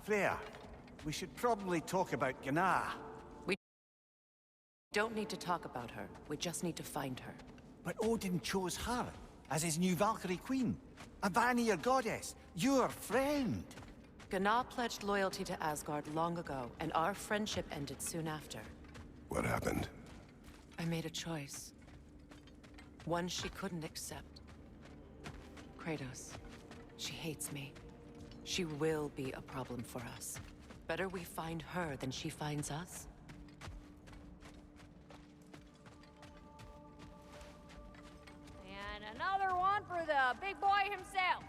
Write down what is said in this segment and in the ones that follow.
Freya, we should probably talk about Gná. We don't need to talk about her. We just need to find her. But Odin chose her as his new Valkyrie queen. A Vanir goddess, your friend. Gná pledged loyalty to Asgard long ago, and our friendship ended soon after. What happened? I made a choice. One she couldn't accept. Kratos. She hates me. She will be a problem for us. Better we find her than she finds us. And another one for the big boy himself.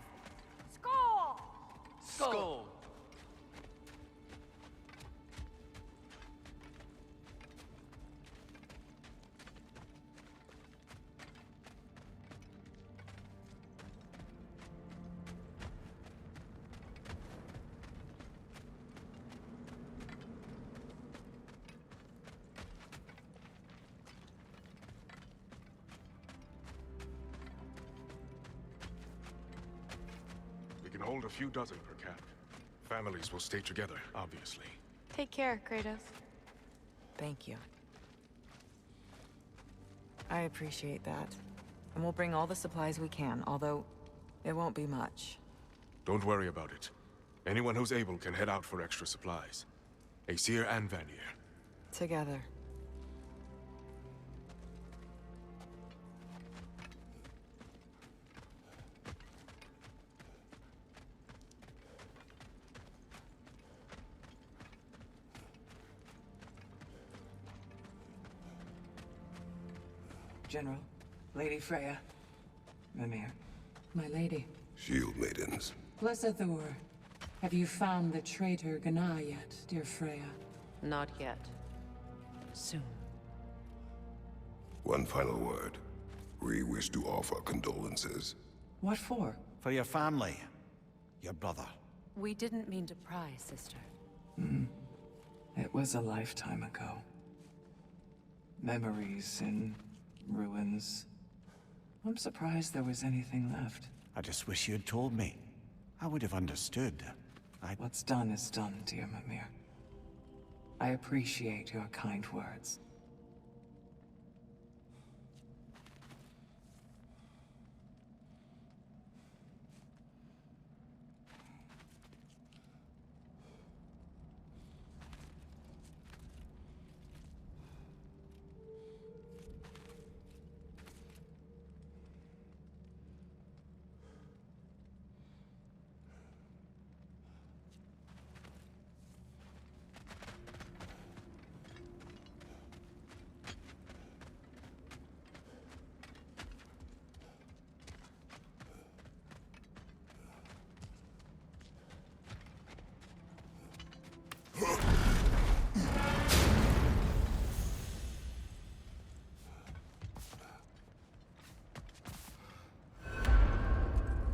Skull! Skull! We can hold a few dozen per cap. Families will stay together, obviously. Take care, Kratos. Thank you. I appreciate that. And we'll bring all the supplies we can, although it won't be much. Don't worry about it. Anyone who's able can head out for extra supplies. Aesir and Vanir. Together. General, Lady Freya, Mimir, my lady. Shield maidens. Blessed Thor, have you found the traitor Gná yet, dear Freya? Not yet. Soon. One final word. We wish to offer condolences. What for? For your family. Your brother. We didn't mean to pry, sister. It was a lifetime ago. Memories in ruins. I'm surprised there was anything left. I just wish you had told me. I would have understood. What's done is done, dear Mimir. I appreciate your kind words.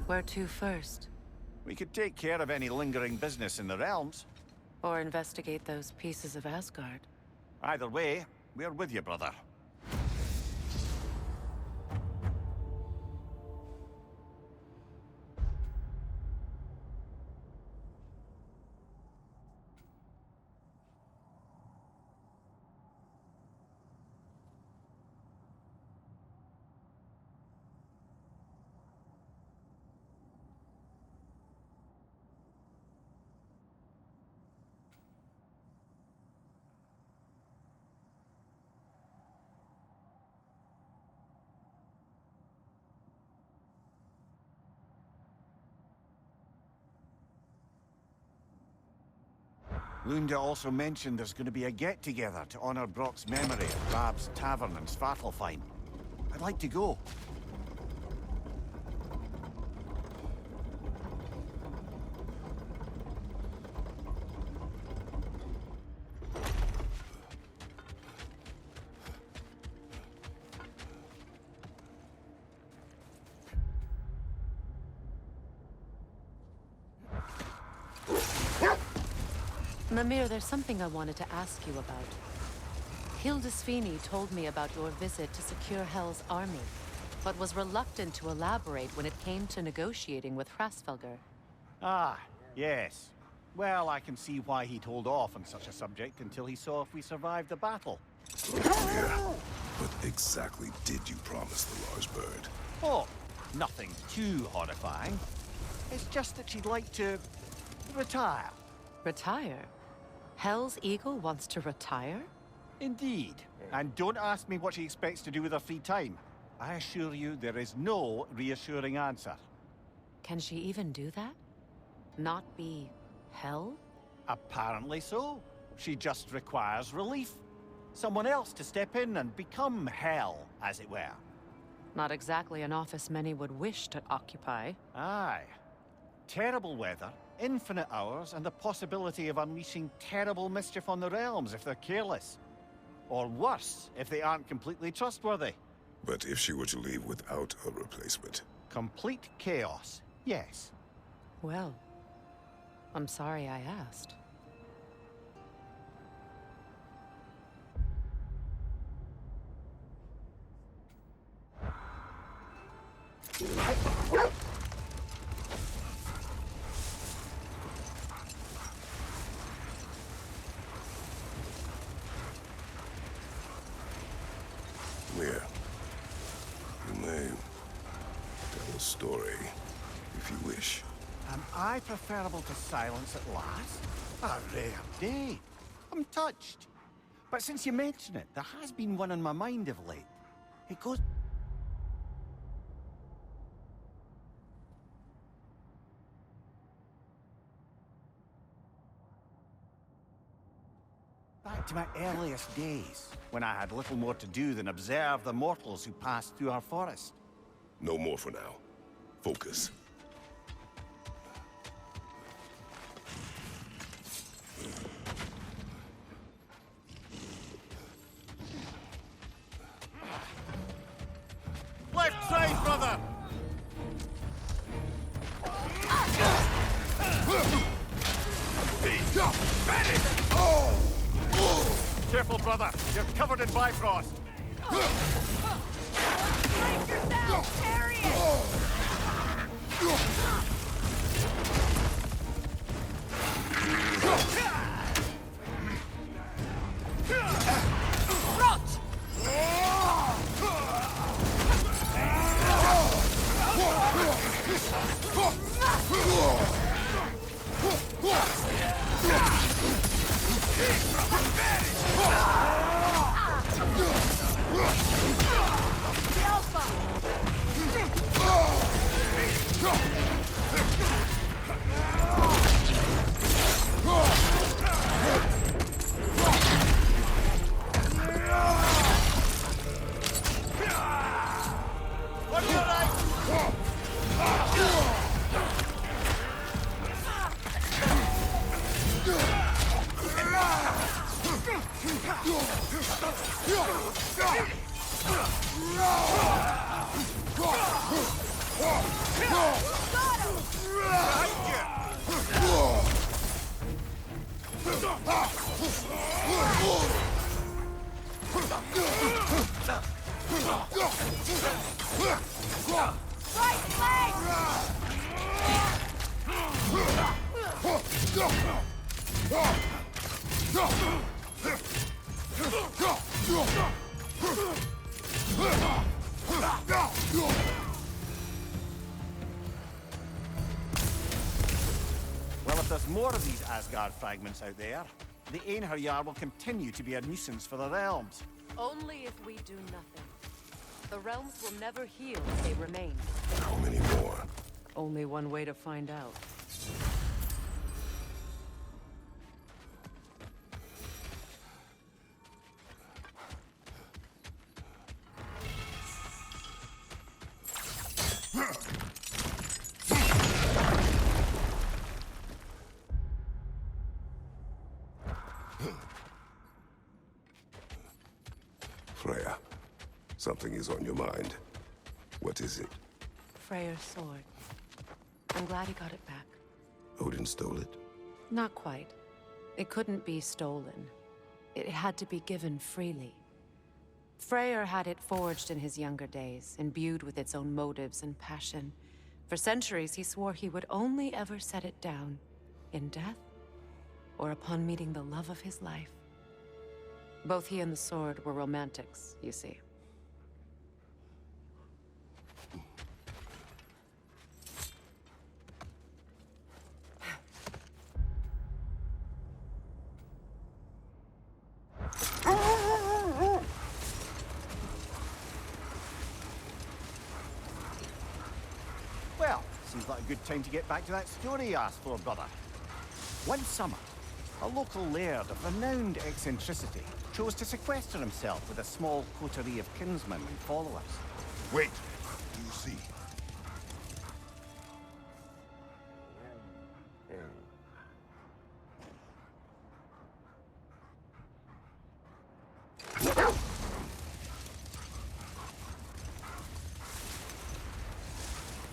Where to first? We could take care of any lingering business in the realms. Or investigate those pieces of Asgard? Either way, we're with you, brother. Lunda also mentioned there's going to be a get-together to honor Brock's memory at Rab's Tavern in Svartalfheim. I'd like to go. Mimir, there's something I wanted to ask you about. Hildisvini told me about your visit to secure Hel's army, but was reluctant to elaborate when it came to negotiating with Hrasfelger. Ah, yes. Well, I can see why he'd hold off on such a subject until he saw if we survived the battle. Yeah. What exactly did you promise the large bird? Oh, nothing too horrifying. It's just that she'd like to retire. Retire? Hell's Eagle wants to retire? Indeed. And don't ask me what she expects to do with her free time. I assure you there is no reassuring answer. Can she even do that? Not be hell? Apparently so. She just requires relief. Someone else to step in and become hell, as it were. Not exactly an office many would wish to occupy. Aye. Terrible weather, infinite hours, and the possibility of unleashing terrible mischief on the realms if they're careless. Or worse, if they aren't completely trustworthy. But if she were to leave without a replacement? Complete chaos, yes. Well, I'm sorry I asked. Mia, you may tell a story, if you wish. Am I preferable to silence at last? A rare day. I'm touched. But since you mention it, there has been one on my mind of late. It goes back to my earliest days, when I had little more to do than observe the mortals who passed through our forest. No more for now. Focus. Left side, brother! Careful, brother. You're covered in Bifrost. Brace yourself! Carry it! Well, if there's more of these Asgard fragments out there, the Einherjar will continue to be a nuisance for the realms. Only if we do nothing. The realms will never heal if they remain. How many more? Only one way to find out. Freya, something is on your mind. What is it? Freyr's sword. I'm glad he got it back. Odin stole it? Not quite. It couldn't be stolen. It had to be given freely. Freyr had it forged in his younger days, imbued with its own motives and passion. For centuries, he swore he would only ever set it down in death or upon meeting the love of his life. Both he and the sword were romantics, you see. Well, seems like a good time to get back to that story you asked for, brother. One summer, a local laird of renowned eccentricity chose to sequester himself with a small coterie of kinsmen and followers. Wait, do you see?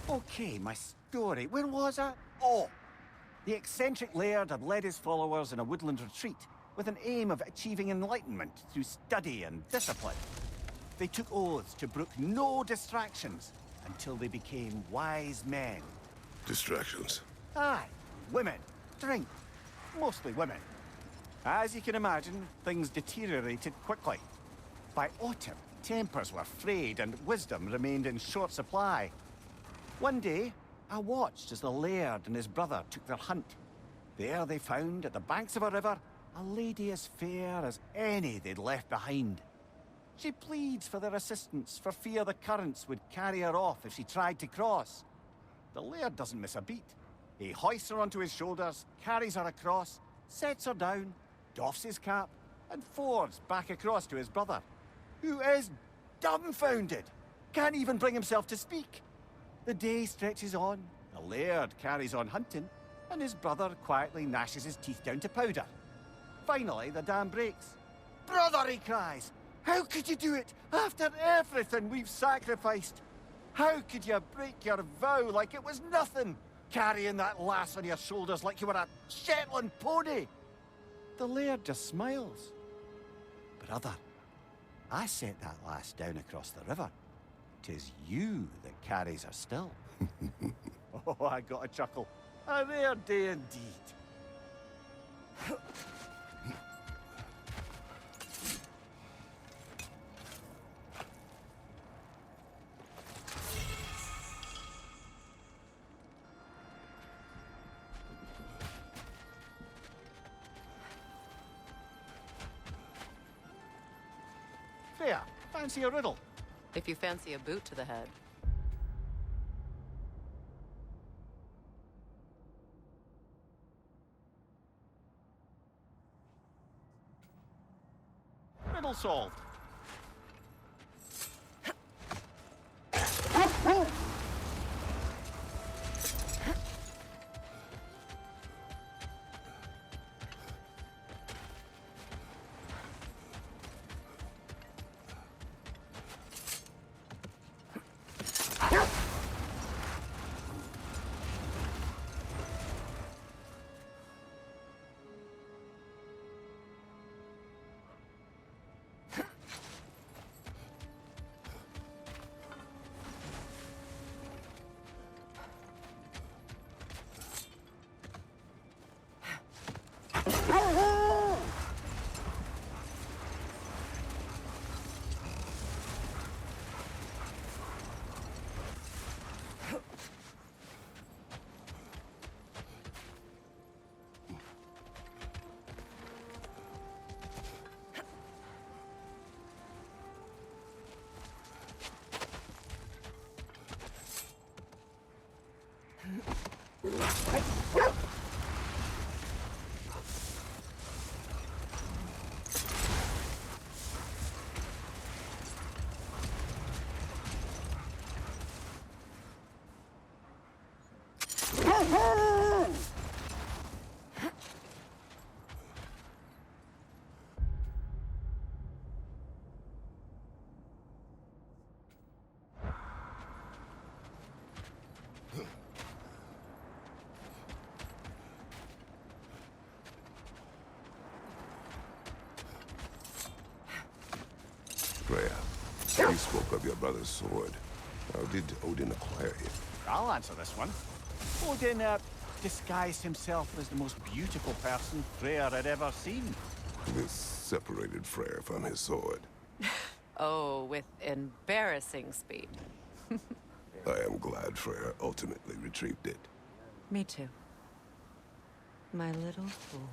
Okay, my story. Where was I? Oh! The eccentric laird had led his followers in a woodland retreat with an aim of achieving enlightenment through study and discipline. They took oaths to brook no distractions until they became wise men. Distractions. Aye, women, drink, mostly women. As you can imagine, things deteriorated quickly. By autumn, tempers were frayed and wisdom remained in short supply. One day, I watched as the laird and his brother took their hunt. There they found, at the banks of a river, a lady as fair as any they'd left behind. She pleads for their assistance for fear the currents would carry her off if she tried to cross. The laird doesn't miss a beat. He hoists her onto his shoulders, carries her across, sets her down, doffs his cap, and fords back across to his brother, who is dumbfounded, can't even bring himself to speak. The day stretches on, the laird carries on hunting, and his brother quietly gnashes his teeth down to powder. Finally, the dam breaks. "Brother," he cries, "how could you do it after everything we've sacrificed? How could you break your vow like it was nothing, carrying that lass on your shoulders like you were a Shetland pony?" The laird just smiles. "Brother, I set that lass down across the river. 'Tis you that carries her still." Oh, I got a chuckle. A rare day indeed. Fair. Fancy a riddle? If you fancy a boot to the head. Riddle solved. Freya, you spoke of your brother's sword. How did Odin acquire it? I'll answer this one. Odin disguised himself as the most beautiful person Freyr had ever seen. This separated Freyr from his sword. Oh, with embarrassing speed. I am glad Freyr ultimately retrieved it. Me too. My little fool.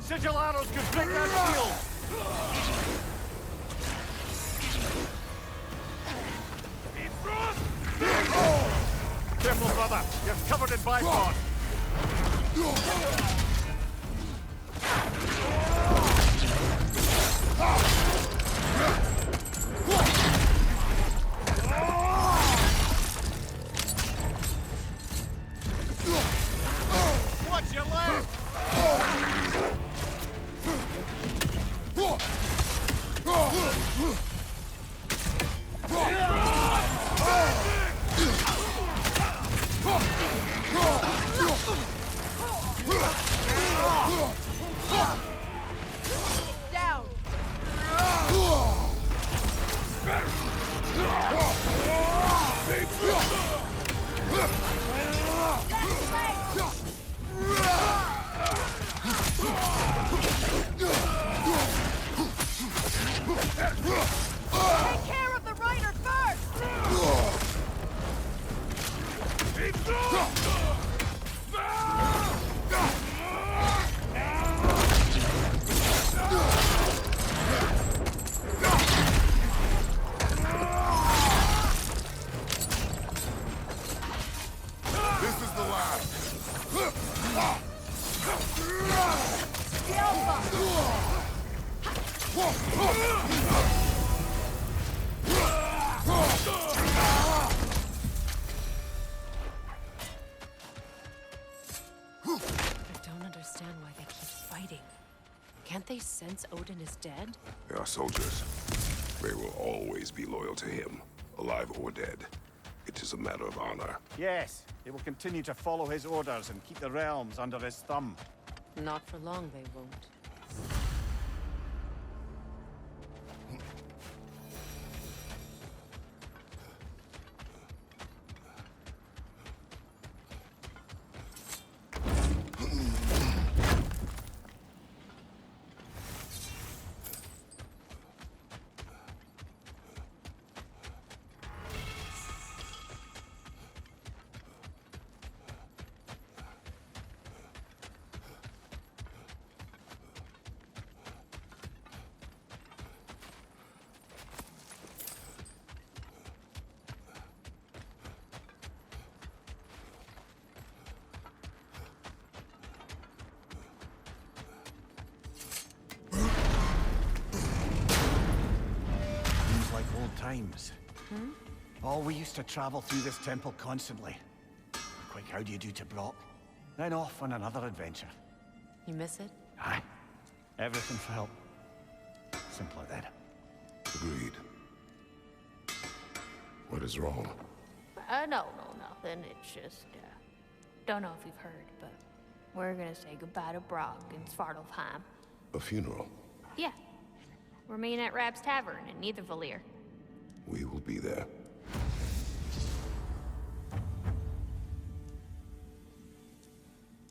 Sigil arrows could break that shield! Careful, brother! You're covered in bifrost! Watch your left! Down! Take care of the rider first! This is the last. The Alpha! I don't understand why they keep fighting. Can't they sense Odin is dead? They are soldiers. They will always be loyal to him, alive or dead. It is a matter of honor. Yes, they will continue to follow his orders and keep the realms under his thumb. Not for long, they won't. Times. Oh, we used to travel through this temple constantly. Quick, how do you do to Brock? Then off on another adventure. You miss it? Aye. Everything felt simpler then. Agreed. What is wrong? No, nothing. It's just, don't know if you've heard, but we're gonna say goodbye to Brock in Svartalfheim. A funeral. Yeah. We're meeting at Rab's Tavern in Nethervalir. We will be there.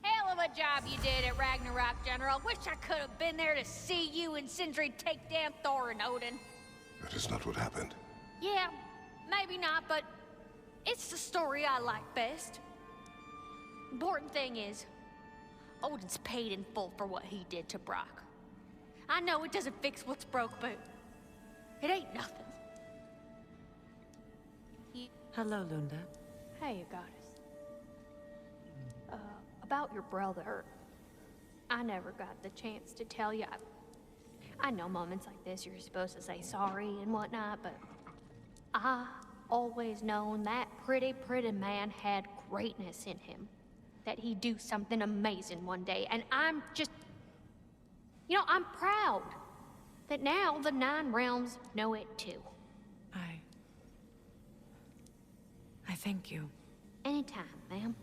Hell of a job you did at Ragnarok, General. Wish I could have been there to see you and Sindri take down Thor and Odin. That is not what happened. Yeah, maybe not, but it's the story I like best. Important thing is, Odin's paid in full for what he did to Brock. I know it doesn't fix what's broke, but it ain't nothing. Hello, Lunda. Hey, goddess. About your brother, I never got the chance to tell you. I know moments like this you're supposed to say sorry and whatnot, but I always known that pretty man had greatness in him. That he'd do something amazing one day, and I'm just... You know, I'm proud that now the Nine Realms know it too. I thank you. Anytime, ma'am.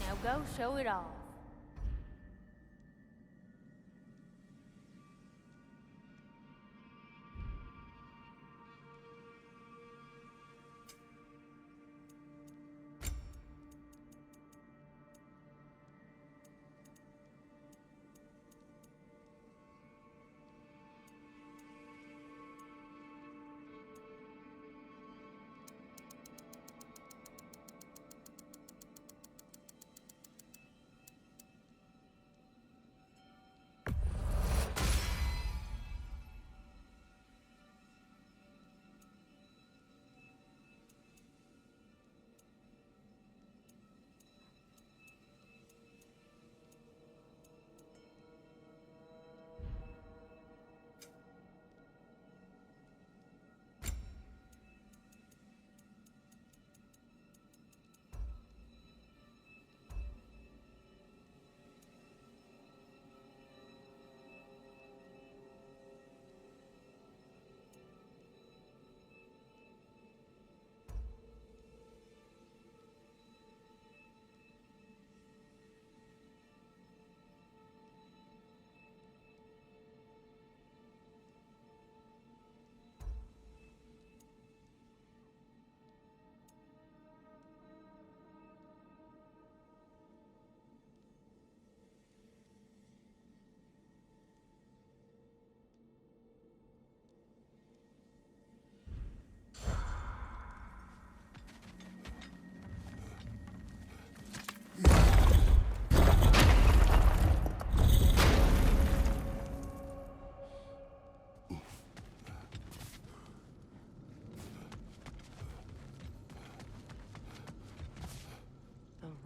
Now go show it off.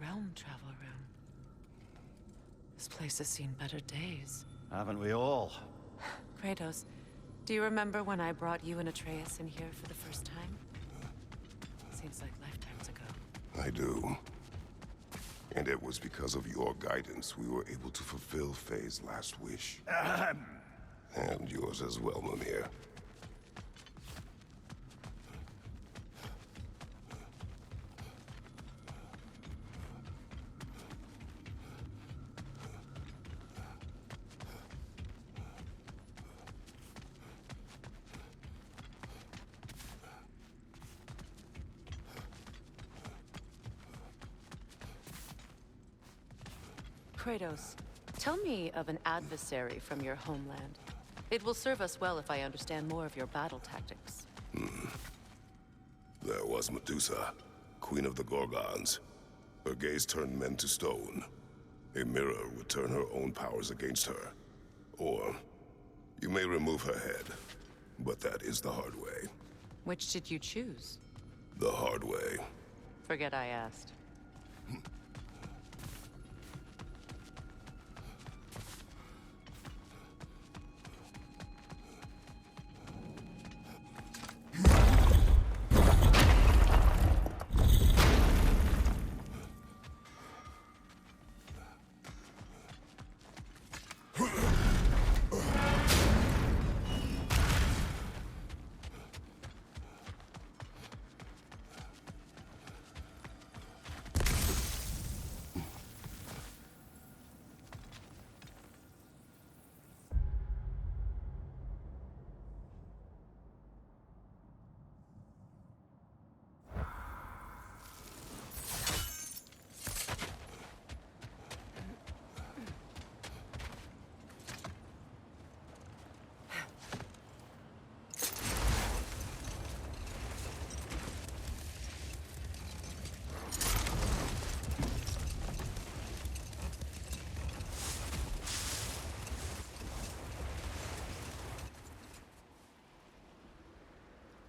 Realm travel room. This place has seen better days. Haven't we all? Kratos, do you remember when I brought you and Atreus in here for the first time? Seems like lifetimes ago. I do. And it was because of your guidance we were able to fulfill Faye's last wish. And yours as well, Mimir. Kratos, tell me of an adversary from your homeland. It will serve us well if I understand more of your battle tactics. There was Medusa, Queen of the Gorgons. Her gaze turned men to stone. A mirror would turn her own powers against her. Or, you may remove her head, but that is the hard way. Which did you choose? The hard way. Forget I asked.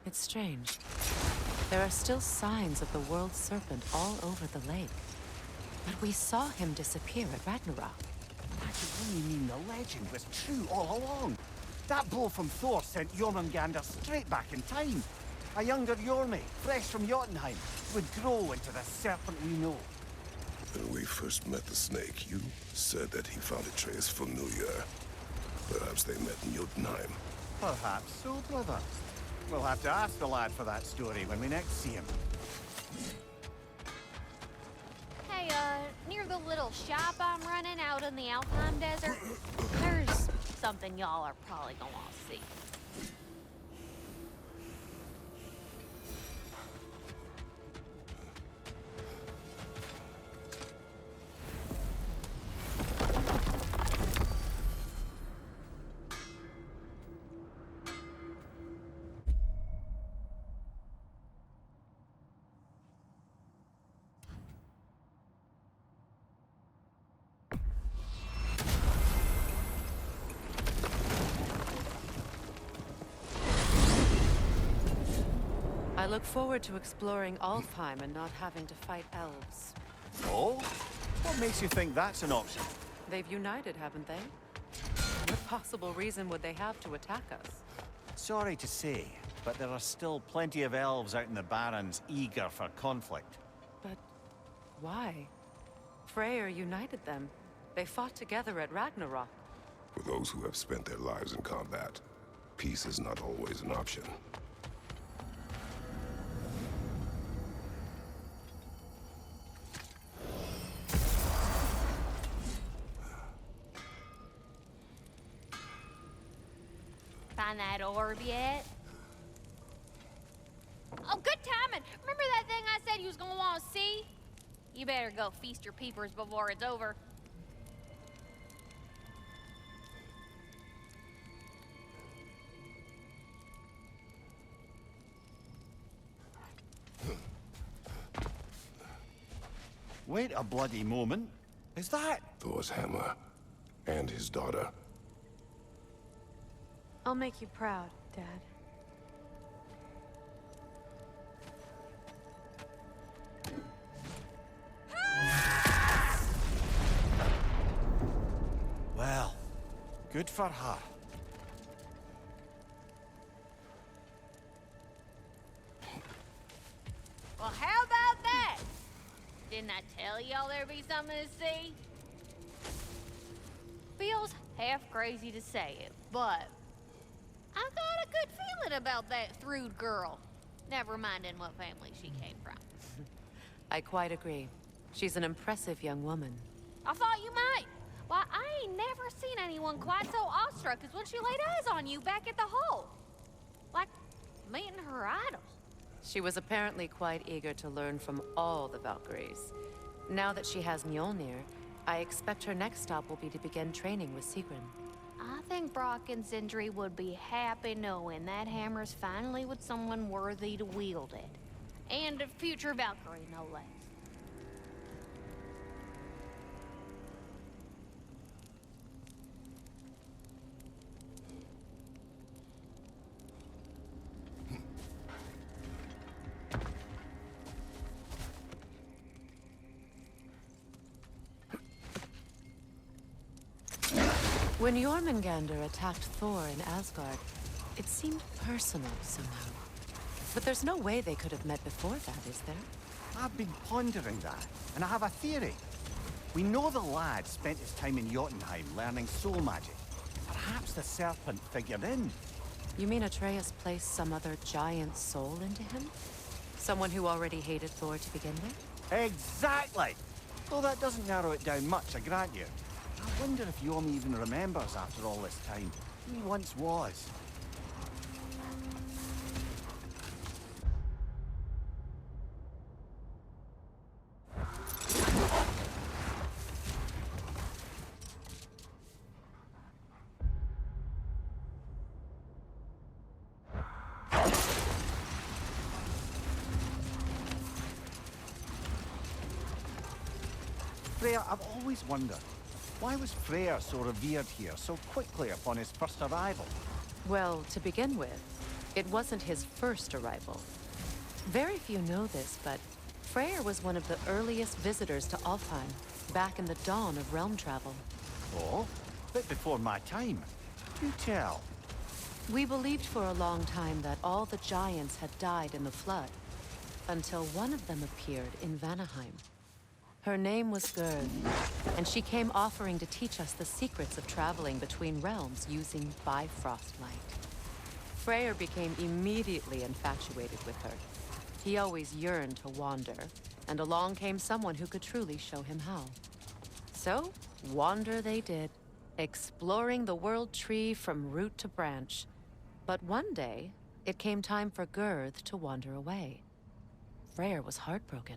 It's strange. There are still signs of the world serpent all over the lake. But we saw him disappear at Ragnarok. That could only mean the legend was true all along. That blow from Thor sent Jormungandr straight back in time. A younger Jormi, fresh from Jotunheim, would grow into the serpent we know. When we first met the snake, you said that he found Atreus familiar. Perhaps they met in Jotunheim. Perhaps so, brother. We'll have to ask the lad for that story when we next see him. Hey, near the little shop I'm running out in the Alpine Desert, there's something y'all are probably gonna want to see. I look forward to exploring Alfheim and not having to fight elves. Oh? What makes you think that's an option? They've united, haven't they? What possible reason would they have to attack us? Sorry to say, but there are still plenty of elves out in the Barrens eager for conflict. But why? Freyr united them. They fought together at Ragnarok. For those who have spent their lives in combat, peace is not always an option. Find that orb yet? Oh, good timing. Remember that thing I said you was gonna want to see? You better go feast your peepers before it's over. Wait a bloody moment. Is that? Thor's hammer. And his daughter. I'll make you proud, Dad. Well, good for her. Well, how about that? Didn't I tell y'all there'd be something to see? Feels half crazy to say it, but I got a good feeling about that Thrud girl. Never minding what family she came from. I quite agree. She's an impressive young woman. I thought you might. Why, I ain't never seen anyone quite so awestruck as when she laid eyes on you back at the hole. Like meeting her idol. She was apparently quite eager to learn from all the Valkyries. Now that she has Mjolnir, I expect her next stop will be to begin training with Sigrun. I think Brock and Sindri would be happy knowing that hammer's finally with someone worthy to wield it. And a future Valkyrie, no less. When Jormungandr attacked Thor in Asgard, it seemed personal somehow. But there's no way they could have met before that, is there? I've been pondering that, and I have a theory. We know the lad spent his time in Jotunheim learning soul magic. Perhaps the serpent figured in. You mean Atreus placed some other giant soul into him? Someone who already hated Thor to begin with? Exactly! Though that doesn't narrow it down much, I grant you. I wonder if Yomi even remembers after all this time who he once was. Freya, I've always wondered, why was Freyr so revered here so quickly upon his first arrival? Well, to begin with, it wasn't his first arrival. Very few know this, but Freyr was one of the earliest visitors to Alfheim, back in the dawn of realm travel. Oh, bit before my time. Do tell. We believed for a long time that all the giants had died in the flood, until one of them appeared in Vanaheim. Her name was Gerd, and she came offering to teach us the secrets of traveling between realms using Bifrost light. Freyr became immediately infatuated with her. He always yearned to wander, and along came someone who could truly show him how. So, wander they did, exploring the world tree from root to branch. But one day, it came time for Gerd to wander away. Freyr was heartbroken,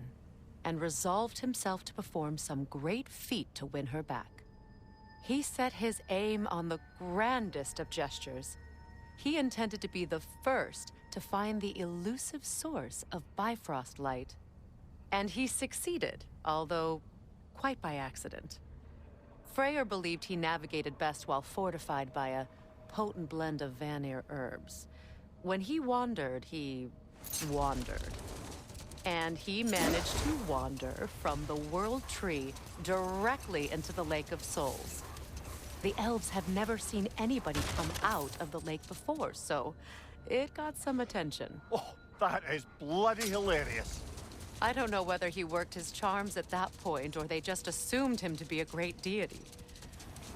and resolved himself to perform some great feat to win her back. He set his aim on the grandest of gestures. He intended to be the first to find the elusive source of Bifrost light. And he succeeded, although quite by accident. Freyr believed he navigated best while fortified by a potent blend of Vanir herbs. When he wandered, he wandered. And he managed to wander from the World Tree directly into the Lake of Souls. The elves had never seen anybody come out of the lake before, so it got some attention. Oh, that is bloody hilarious. I don't know whether he worked his charms at that point or they just assumed him to be a great deity.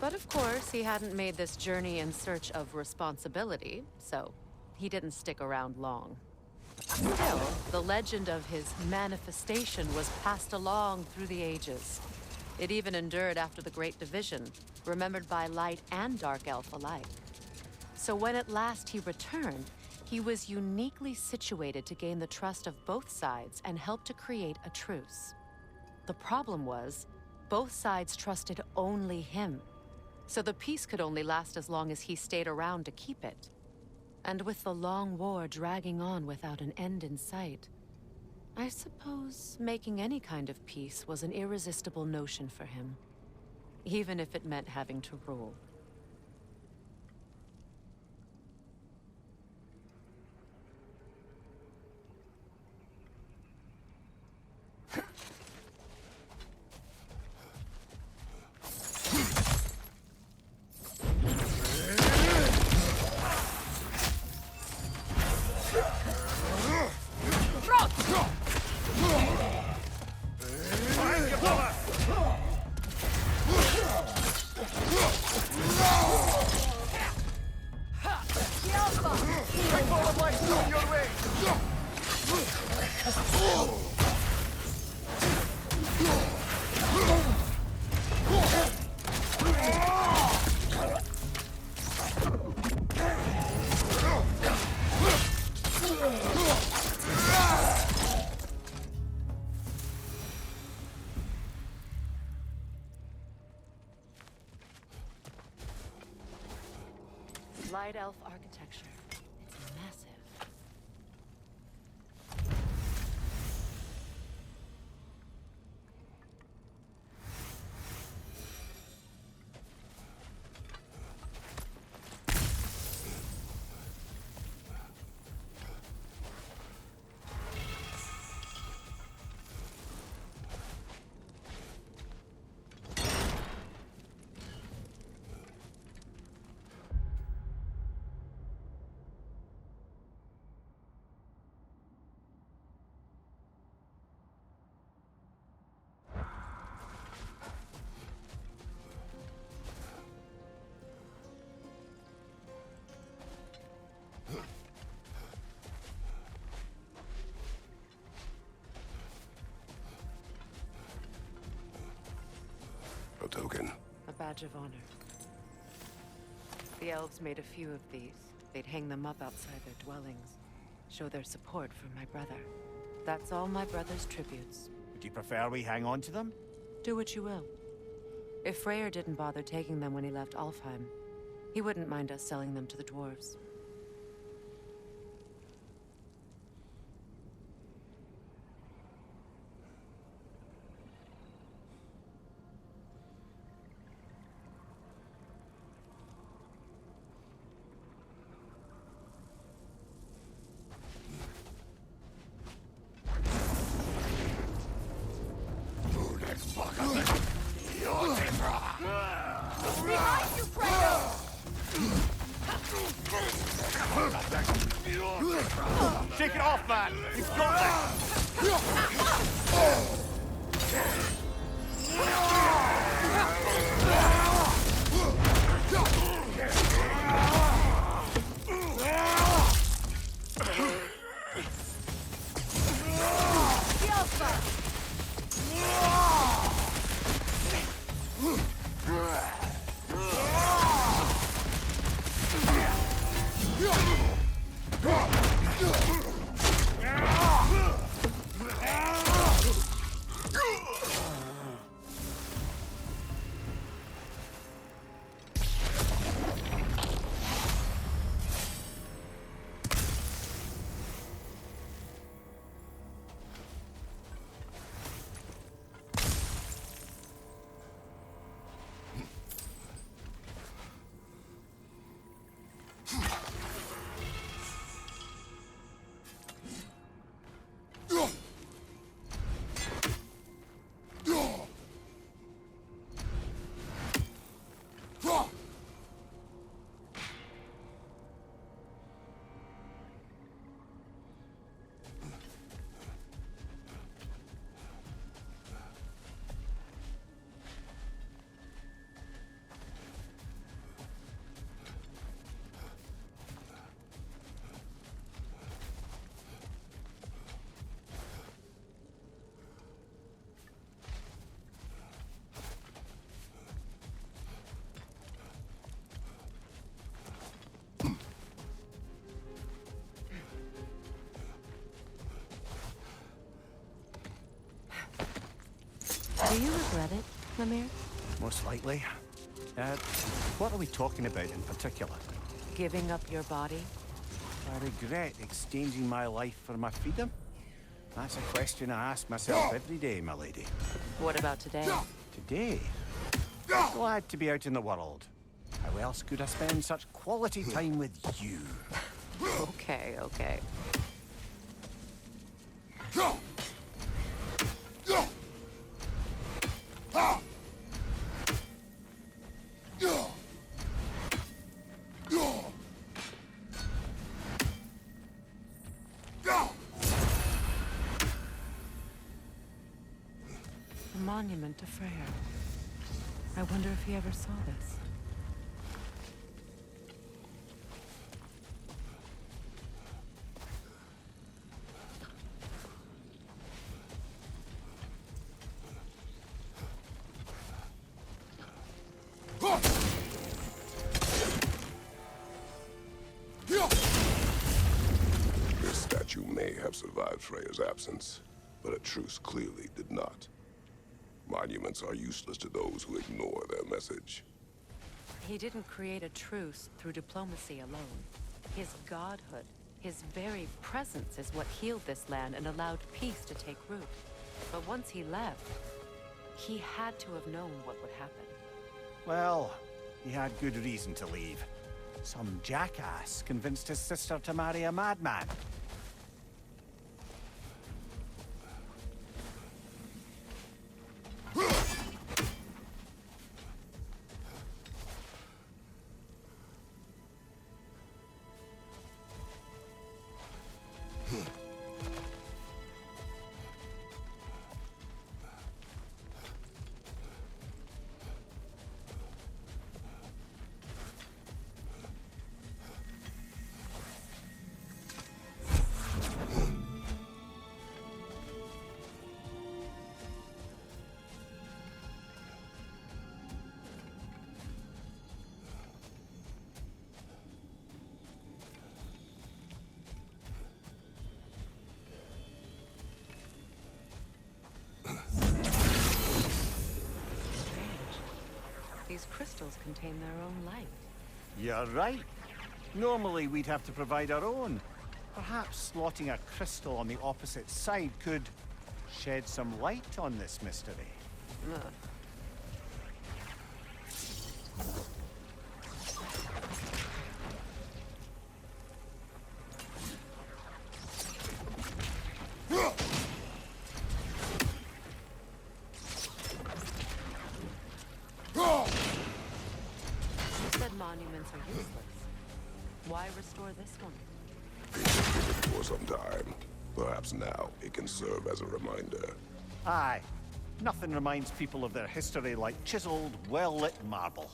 But of course, he hadn't made this journey in search of responsibility, so he didn't stick around long. Still, the legend of his manifestation was passed along through the ages. It even endured after the Great Division, remembered by Light and Dark Elf alike. So when at last he returned, he was uniquely situated to gain the trust of both sides and help to create a truce. The problem was, both sides trusted only him, so the peace could only last as long as he stayed around to keep it. And with the long war dragging on without an end in sight, I suppose making any kind of peace was an irresistible notion for him, even if it meant having to rule. White elf architecture. It's massive. A token. A badge of honor. The elves made a few of these. They'd hang them up outside their dwellings. Show their support for my brother. That's all my brother's tributes. Would you prefer we hang on to them? Do what you will. If Freyr didn't bother taking them when he left Alfheim, he wouldn't mind us selling them to the dwarves. Shake it off, man! You've got Do you regret it, Lemire? Most likely. What are we talking about in particular? Giving up your body? I regret exchanging my life for my freedom? That's a question I ask myself every day, my lady. What about today? Today? Glad to be out in the world. How else could I spend such quality time with you? Okay, okay. A monument to Freyr. I wonder if he ever saw this. This statue may have survived Freya's absence, but a truce clearly did not. Monuments are useless to those who ignore their message. He didn't create a truce through diplomacy alone. His godhood, his very presence is what healed this land and allowed peace to take root. But once he left, he had to have known what would happen. Well, he had good reason to leave. Some jackass convinced his sister to marry a madman. These crystals contain their own light. You're right. Normally we'd have to provide our own. Perhaps slotting a crystal on the opposite side could shed some light on this mystery. Ugh. You said monuments are useless. Why restore this one? For some time. Perhaps now it can serve as a reminder. Aye. Nothing reminds people of their history like chiseled, well-lit marble.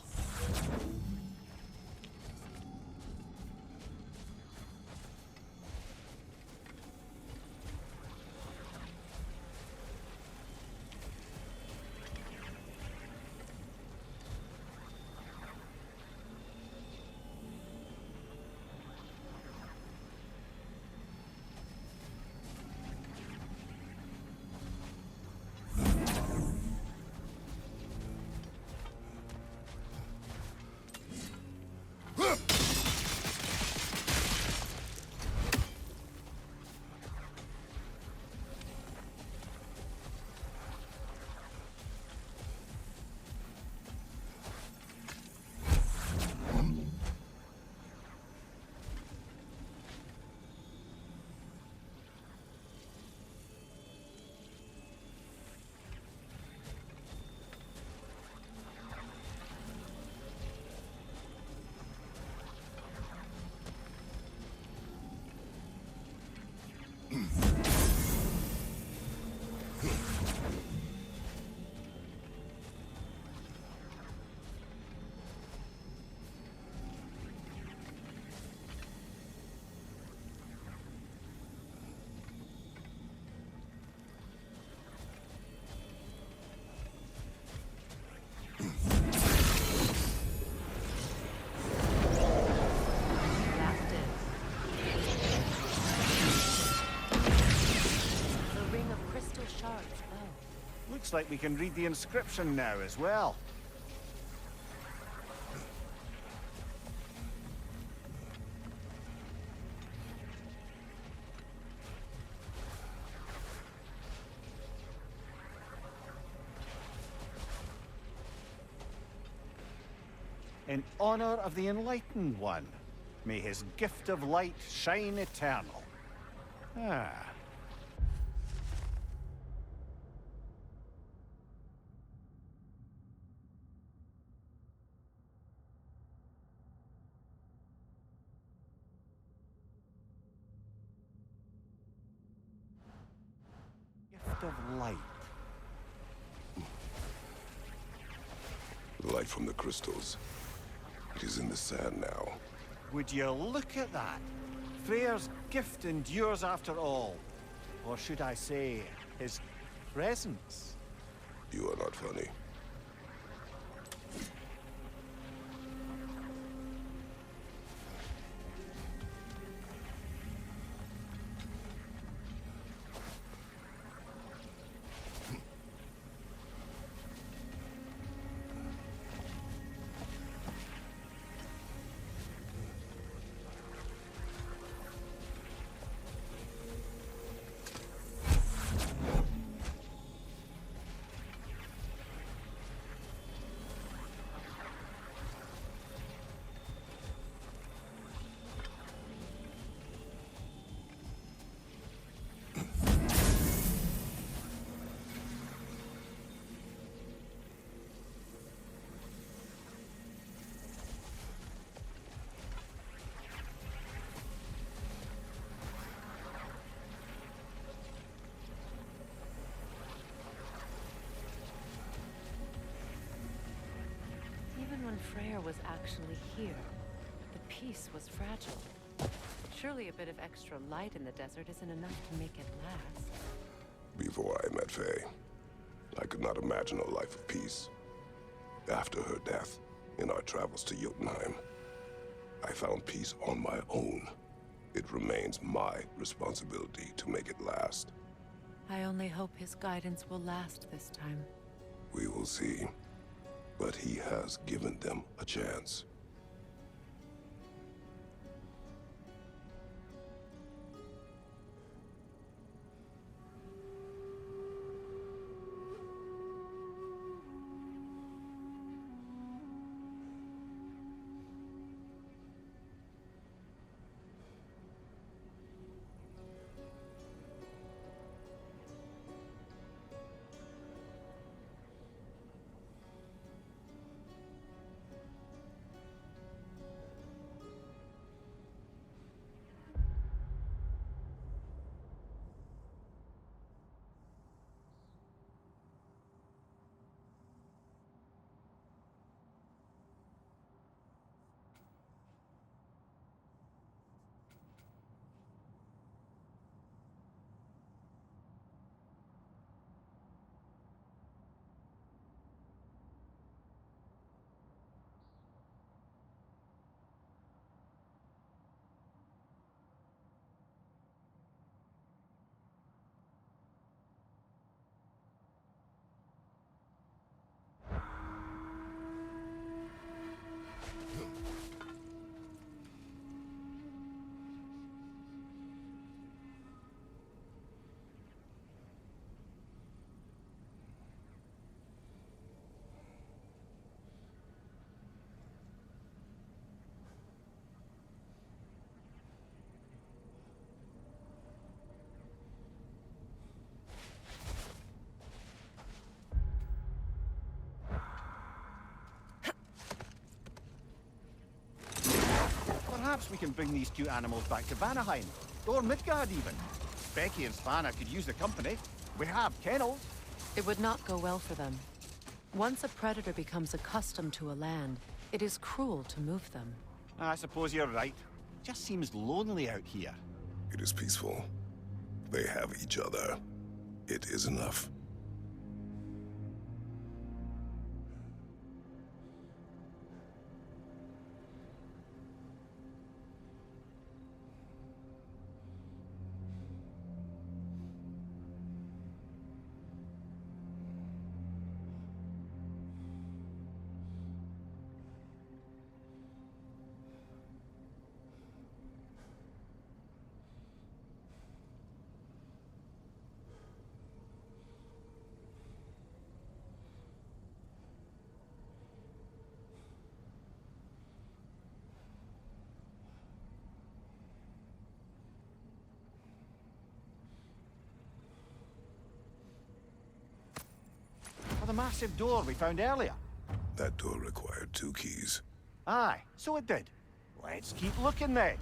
Looks like we can read the inscription now as well. In honor of the Enlightened One, may his gift of light shine eternal. Ah. Gift of light. Light from the crystals. It is in the sand now. Would you look at that? Freyr's gift endures after all. Or should I say, his presence? You are not funny. fire was actually here. The peace was fragile. Surely a bit of extra light in the desert isn't enough to make it last. Before I met Faye, I could not imagine a life of peace. After her death, in our travels to Jotunheim, I found peace on my own. It remains my responsibility to make it last. I only hope his guidance will last this time. We will see. But he has given them a chance. Perhaps we can bring these two animals back to Vanaheim, or Midgard even. Becky and Svanna could use the company. We have kennels. It would not go well for them. Once a predator becomes accustomed to a land, it is cruel to move them. I suppose you're right. Just seems lonely out here. It is peaceful. They have each other. It is enough. Or the massive door we found earlier. That door required 2 keys. Aye, so it did. Let's keep looking then.